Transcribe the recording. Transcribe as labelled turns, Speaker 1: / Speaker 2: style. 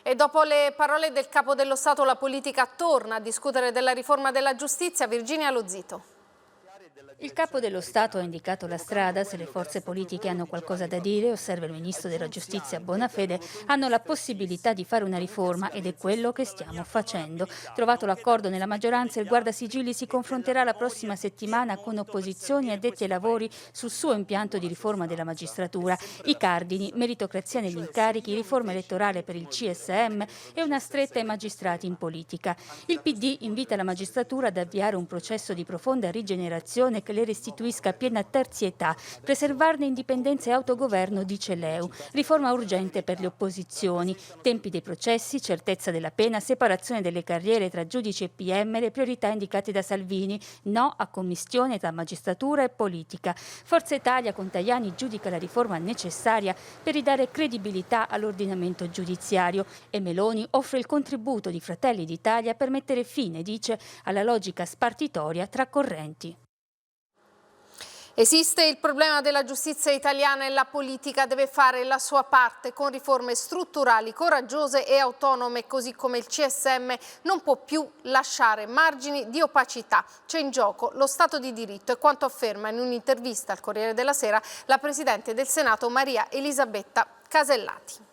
Speaker 1: E dopo le parole del Capo dello Stato, la politica torna a discutere della riforma della giustizia. Virginia Lo Zito.
Speaker 2: Il Capo dello Stato ha indicato la strada. Se le forze politiche hanno qualcosa da dire, osserva il Ministro della Giustizia Bonafede, hanno la possibilità di fare una riforma ed è quello che stiamo facendo. Trovato l'accordo nella maggioranza, il Guardasigilli si confronterà la prossima settimana con opposizioni e addetti ai lavori sul suo impianto di riforma della magistratura. I cardini: meritocrazia negli incarichi, riforma elettorale per il CSM e una stretta ai magistrati in politica. Il PD invita la magistratura ad avviare un processo di profonda rigenerazione che le restituisca piena terzietà, preservarne indipendenza e autogoverno, dice Leu. Riforma urgente per le opposizioni, tempi dei processi, certezza della pena, separazione delle carriere tra giudici e PM, le priorità indicate da Salvini, no a commistione tra magistratura e politica. Forza Italia con Tajani giudica la riforma necessaria per ridare credibilità all'ordinamento giudiziario e Meloni offre il contributo di Fratelli d'Italia per mettere fine, dice, alla logica spartitoria tra correnti.
Speaker 1: Esiste il problema della giustizia italiana e la politica deve fare la sua parte con riforme strutturali coraggiose e autonome, così come il CSM non può più lasciare margini di opacità. C'è in gioco lo Stato di diritto, è quanto afferma in un'intervista al Corriere della Sera la Presidente del Senato Maria Elisabetta Casellati.